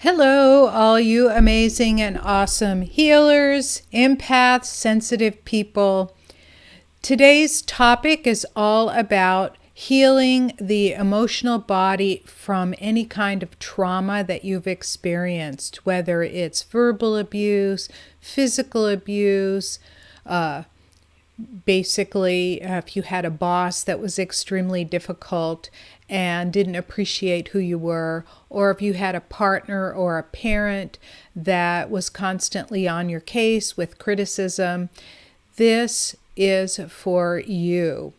Hello, all you amazing and awesome healers, empaths, sensitive people. Today's topic is all about healing the emotional body from any kind of trauma that you've experienced, whether it's verbal abuse, physical abuse, basically, if you had a boss that was extremely difficult and didn't appreciate who you were, or if you had a partner or a parent that was constantly on your case with criticism, this is for you.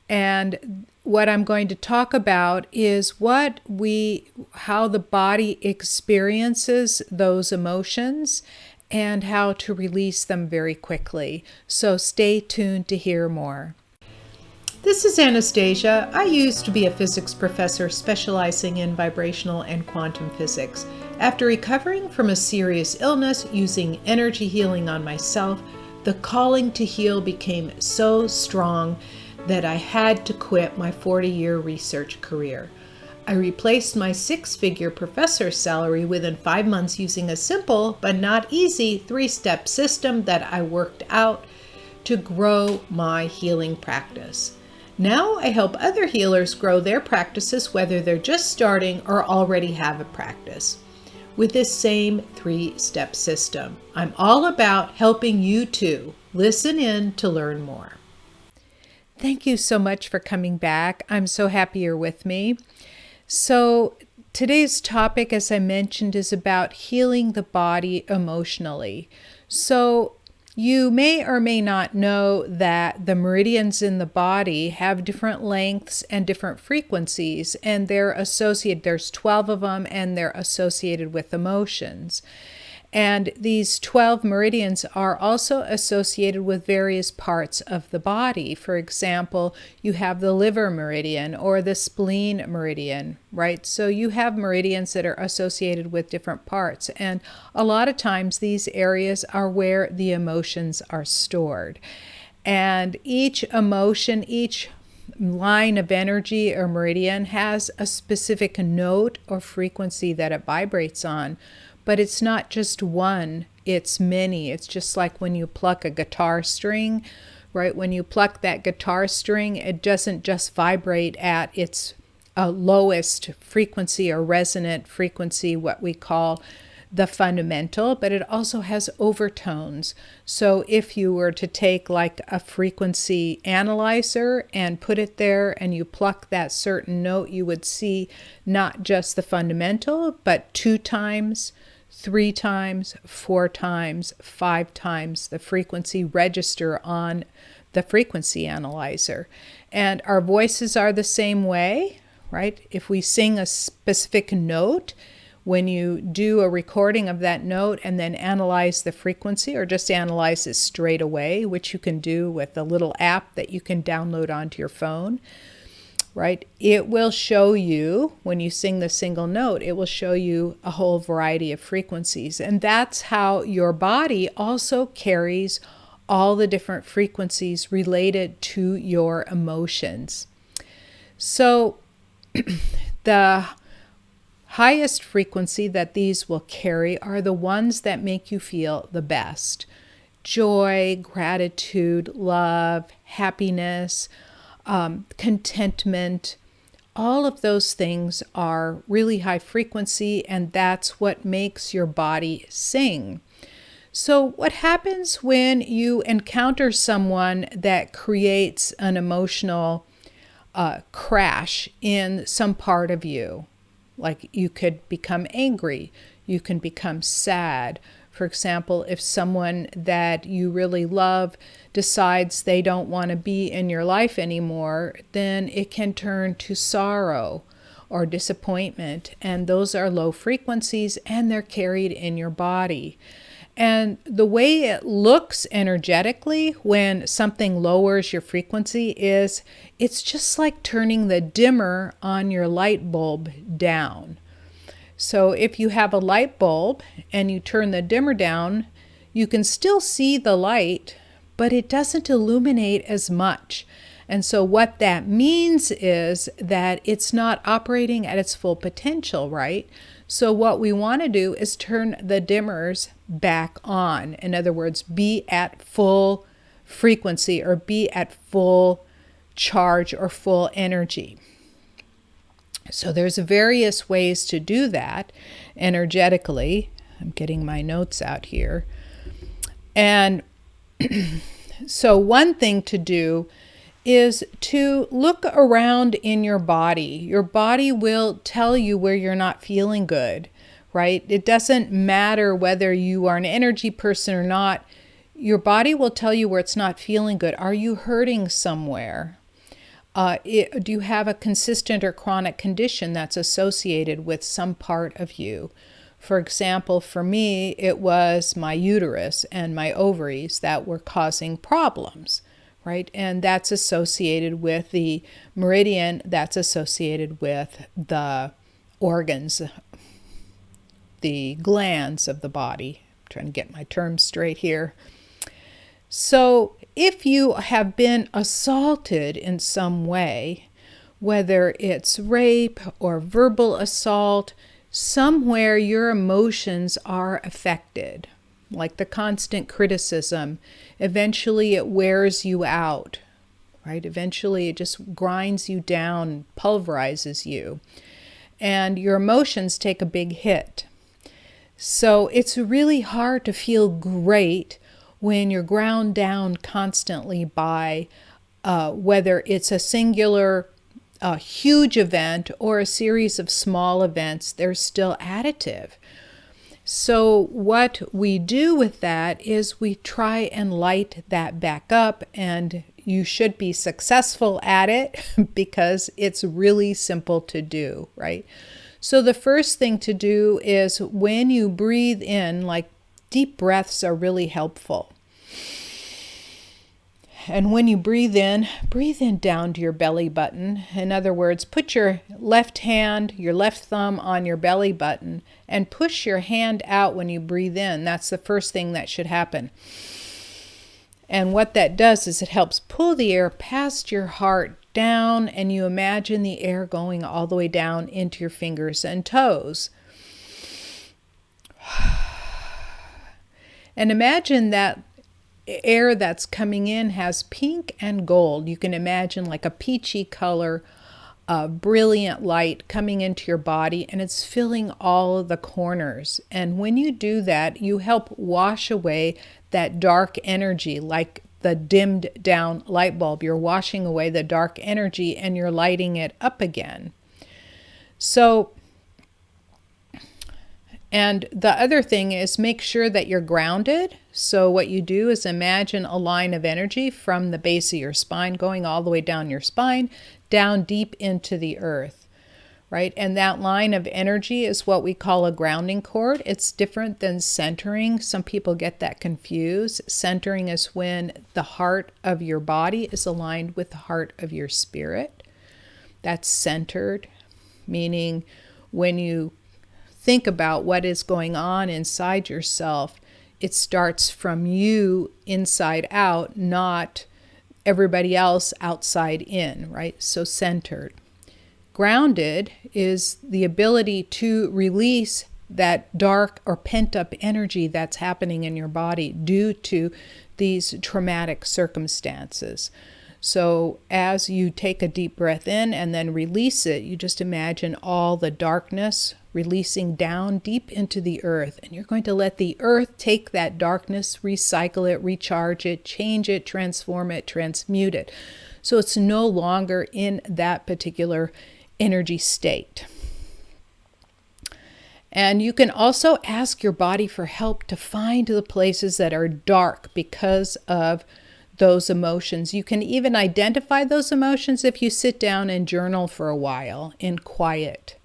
And what I'm going to talk about is how the body experiences those emotions and how to release them very quickly. So stay tuned to hear more. This is Anastasia. I used to be a physics professor specializing in vibrational and quantum physics. After recovering from a serious illness using energy healing on myself, the calling to heal became so strong that I had to quit my 40-year research career. I replaced my 6-figure professor's salary within 5 months using a simple but not easy 3-step system that I worked out to grow my healing practice. Now I help other healers grow their practices, whether they're just starting or already have a practice, with this same 3-step system. I'm all about helping you too. Listen in to learn more. Thank you so much for coming back. I'm so happy you're with me. So today's topic, as I mentioned, is about healing the body emotionally. So you may or may not know that the meridians in the body have different lengths and different frequencies, and they're associated. There's 12 of them, and they're associated with emotions. And these 12 meridians are also associated with various parts of the body. For example, you have the liver meridian or the spleen meridian, right? So you have meridians that are associated with different parts. And a lot of times these areas are where the emotions are stored. And each emotion, each line of energy or meridian has a specific note or frequency that it vibrates on. But it's not just one, it's many. It's just like when you pluck a guitar string, right? When you pluck that guitar string, it doesn't just vibrate at its lowest frequency or resonant frequency, what we call the fundamental, but it also has overtones. So if you were to take like a frequency analyzer and put it there and you pluck that certain note, you would see not just the fundamental, but 2 times, 3 times, 4 times, 5 times the frequency register on the frequency analyzer. And our voices are the same way, right? If we sing a specific note, when you do a recording of that note and then analyze the frequency, or just analyze it straight away, which you can do with a little app that you can download onto your phone, right? It will show you, when you sing the single note, it will show you a whole variety of frequencies. And that's how your body also carries all the different frequencies related to your emotions. So the highest frequency that these will carry are the ones that make you feel the best. Joy, gratitude, love, happiness, contentment, all of those things are really high frequency, and that's what makes your body sing. So what happens when you encounter someone that creates an emotional crash in some part of you? Like you could become angry, you can become sad. For example, if someone that you really love decides they don't want to be in your life anymore, then it can turn to sorrow or disappointment. And those are low frequencies and they're carried in your body. And the way it looks energetically when something lowers your frequency is it's just like turning the dimmer on your light bulb down. So if you have a light bulb and you turn the dimmer down, you can still see the light, but it doesn't illuminate as much. And so what that means is that it's not operating at its full potential, right? So what we want to do is turn the dimmers back on. In other words, be at full frequency or be at full charge or full energy. So there's various ways to do that energetically. I'm getting my notes out here. And so one thing to do is to look around in your body. Your body will tell you where you're not feeling good, right? It doesn't matter whether you are an energy person or not. Your body will tell you where it's not feeling good. Are you hurting somewhere? Do you have a consistent or chronic condition that's associated with some part of you? For example, for me, it was my uterus and my ovaries that were causing problems, right? And that's associated with the meridian, that's associated with the organs, the glands of the body. I'm trying to get my terms straight here. So if you have been assaulted in some way, whether it's rape or verbal assault, somewhere your emotions are affected, like the constant criticism. Eventually it wears you out, right? Eventually it just grinds you down, pulverizes you, and your emotions take a big hit. So it's really hard to feel great when you're ground down constantly by whether it's a singular huge event or a series of small events. They're still additive. So what we do with that is we try and light that back up, and you should be successful at it because it's really simple to do, right? So the first thing to do is when you breathe in, like deep breaths are really helpful. And when you breathe in down to your belly button. In other words, put your left hand, your left thumb on your belly button and push your hand out when you breathe in. That's the first thing that should happen. And what that does is it helps pull the air past your heart down, and you imagine the air going all the way down into your fingers and toes. And imagine that air that's coming in has pink and gold. You can imagine like a peachy color, brilliant light coming into your body, and it's filling all of the corners. And when you do that, you help wash away that dark energy, like the dimmed down light bulb. You're washing away the dark energy and you're lighting it up again. So, and the other thing is make sure that you're grounded. So what you do is imagine a line of energy from the base of your spine going all the way down your spine, down deep into the earth, right? And that line of energy is what we call a grounding cord. It's different than centering. Some people get that confused. Centering is when the heart of your body is aligned with the heart of your spirit. That's centered, meaning when you think about what is going on inside yourself, it starts from you inside out, not everybody else outside in, right? So centered. Grounded is the ability to release that dark or pent-up energy that's happening in your body due to these traumatic circumstances. So as you take a deep breath in and then release it, you just imagine all the darkness releasing down deep into the earth. And you're going to let the earth take that darkness, recycle it, recharge it, change it, transform it, transmute it. So it's no longer in that particular energy state. And you can also ask your body for help to find the places that are dark because of those emotions. You can even identify those emotions if you sit down and journal for a while in quiet,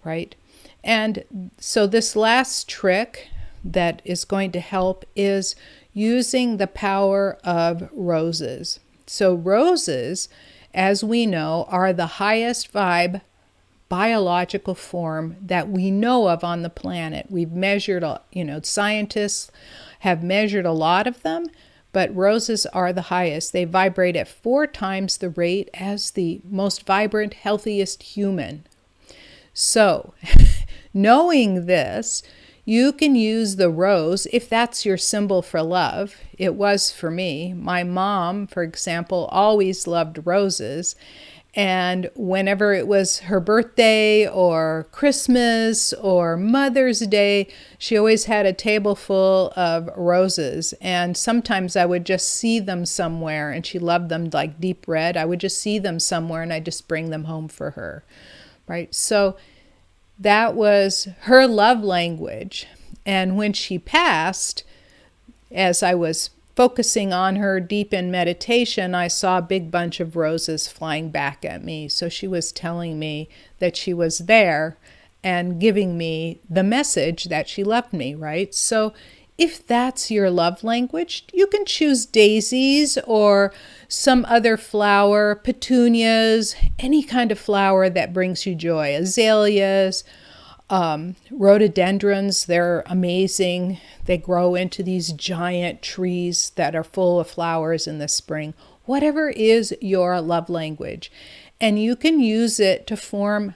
right? And so this last trick that is going to help is using the power of roses. So roses, as we know, are the highest vibe biological form that we know of on the planet. We've measured, scientists have measured a lot of them, but roses are the highest. They vibrate at 4 times the rate as the most vibrant, healthiest human. So, knowing this, you can use the rose if that's your symbol for love. It was for me. My mom, for example, always loved roses. And whenever it was her birthday or Christmas or Mother's Day, she always had a table full of roses. And sometimes I would just see them somewhere, and she loved them like deep red. I would just see them somewhere and I just bring them home for her, right? So that was her love language. And when she passed, as I was focusing on her deep in meditation, I saw a big bunch of roses flying back at me. So she was telling me that she was there and giving me the message that she loved me, right? So if that's your love language, you can choose daisies or some other flower, petunias, any kind of flower that brings you joy, azaleas, rhododendrons. They're amazing. They grow into these giant trees that are full of flowers in the spring. Whatever is your love language. And you can use it to form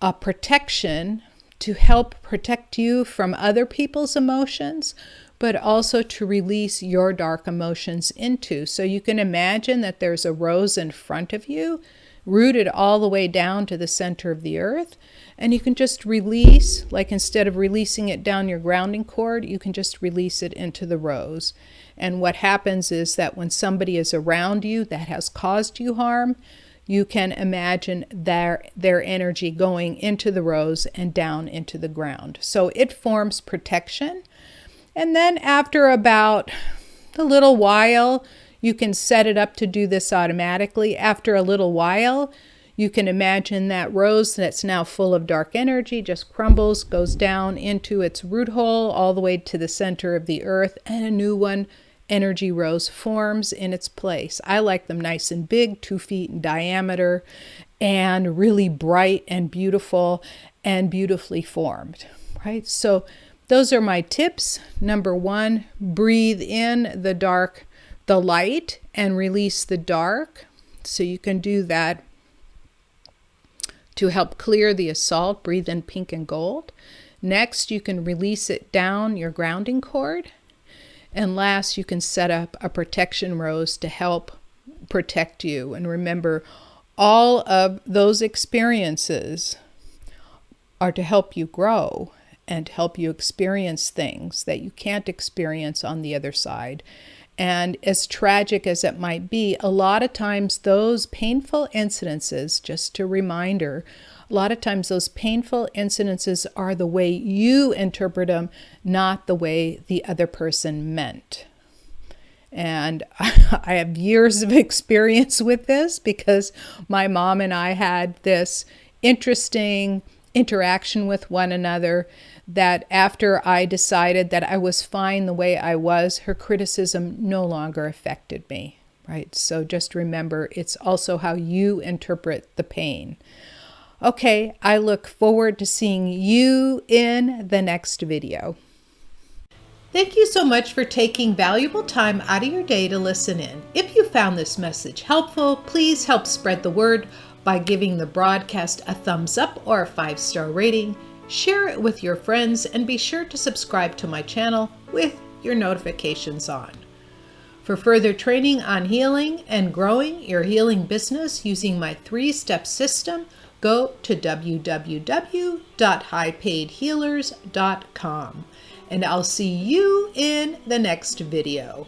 a protection to help protect you from other people's emotions, but also to release your dark emotions into. So you can imagine that there's a rose in front of you, rooted all the way down to the center of the earth. And you can just release, like instead of releasing it down your grounding cord, you can just release it into the rose. And what happens is that when somebody is around you that has caused you harm, you can imagine their energy going into the rose and down into the ground. So it forms protection. And then after about a little while, you can set it up to do this automatically. After a little while, you can imagine that rose that's now full of dark energy just crumbles, goes down into its root hole all the way to the center of the earth, and a new one, energy rose, forms in its place. I like them nice and big, 2 feet in diameter, and really bright and beautiful and beautifully formed, right? So those are my tips. Number 1, breathe in the light, and release the dark. So you can do that to help clear the assault. Breathe in pink and gold. Next, you can release it down your grounding cord. And last, you can set up a protection rose to help protect you. And remember, all of those experiences are to help you grow and help you experience things that you can't experience on the other side. And as tragic as it might be, a lot of times those painful incidences, just a reminder, a lot of times those painful incidences are the way you interpret them, not the way the other person meant. And I have years of experience with this because my mom and I had this interesting interaction with one another that after I decided that I was fine the way I was, her criticism no longer affected me, right? So just remember, it's also how you interpret the pain. Okay, I look forward to seeing you in the next video. Thank you so much for taking valuable time out of your day to listen in. If you found this message helpful, please help spread the word by giving the broadcast a thumbs up or a 5-star rating. Share it with your friends and be sure to subscribe to my channel with your notifications on. For further training on healing and growing your healing business using my 3-step system, go to www.highpaidhealers.com. And I'll see you in the next video.